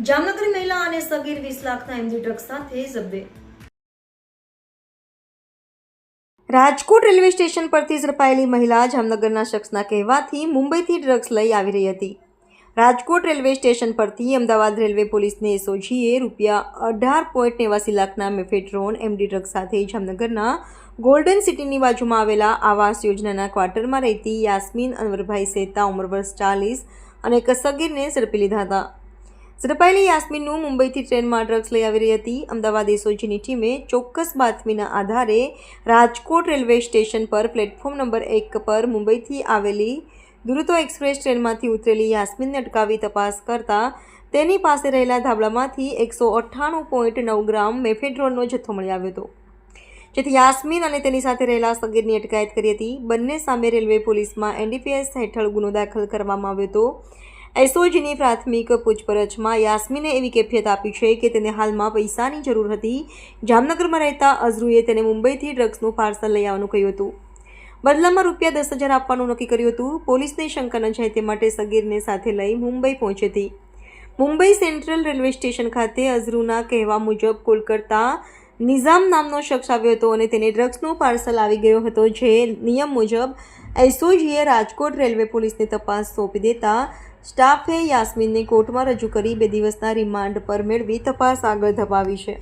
જામનગરની મહિલા અને સગીર 20 લાખના એમડી ડ્રગ્સ સાથે ઝડપે। રાજકોટ રેલવે સ્ટેશન પરથી ઝડપાયેલી મહિલા જામનગરના શખ્સના કહેવાથી મુંબઈથી ડ્રગ્સ લઈ આવી રહી હતી। રાજકોટ રેલવે સ્ટેશન પરથી અમદાવાદ રેલવે પોલીસને એસઓજીએ ₹18.89 લાખના મેફેડ્રોન એમડી ડ્રગ્સ સાથે જામનગરના ગોલ્ડન સિટીની બાજુમાં આવેલા આવાસ યોજનાના ક્વાર્ટરમાં રહેતી યાસ્મીન અનવરભાઈ સેતા ઉંમર વર્ષ 40 અને એક સગીરને ઝડપી લીધા હતા। ઝડપાયેલી યાસ્મીનનું મુંબઈથી ટ્રેનમાં ડ્રગ્સ લઈ આવી રહી હતી। અમદાવાદ એસઓજીની ટીમે ચોક્કસ બાતમીના આધારે રાજકોટ રેલવે સ્ટેશન પર પ્લેટફોર્મ નંબર 1 પર મુંબઈથી આવેલી દુરંતો એક્સપ્રેસ ટ્રેનમાંથી ઉતરેલી યાસ્મીનને અટકાવી તપાસ કરતા તેની પાસે રહેલા ધાબળામાંથી 198.9 ગ્રામ મેફેડ્રોનનો જથ્થો મળી આવ્યો હતો, જેથી યાસ્મીન અને તેની સાથે રહેલા સગીરની અટકાયત કરી હતી। બંને સામે રેલવે પોલીસમાં એનડીપીએસ હેઠળ ગુનો દાખલ કરવામાં આવ્યો હતો। એસઓજીની પ્રાથમિક પૂછપરછમાં યાસ્મીને એવી કેફિયત આપી છે કે તેને હાલમાં પૈસાની જરૂર હતી। જામનગરમાં રહેતા અઝરુએ તેને મુંબઈથી ડ્રગ્સનું પાર્સલ લઈ આવવાનું કહ્યું હતું। બદલામાં ₹10,000 આપવાનું નક્કી કર્યું હતું। પોલીસને શંકા ન જાય તે માટે સગીરને સાથે લઈ મુંબઈ પહોંચી હતી। મુંબઈ સેન્ટ્રલ રેલવે સ્ટેશન ખાતે અઝરુના કહેવા મુજબ કોલ કરતા નિઝામ નામનો શખ્સ આવ્યો હતો અને તેને ડ્રગ્સનું પાર્સલ આવી ગયો હતો, જે નિયમ મુજબ એસઓજીએ રાજકોટ રેલવે પોલીસને તપાસ સોંપી દેતા સ્ટાફે યાસ્મીનને કોર્ટમાં રજૂ કરી 2 દિવસના રિમાન્ડ પર મેળવી તપાસ આગળ ધપાવી છે।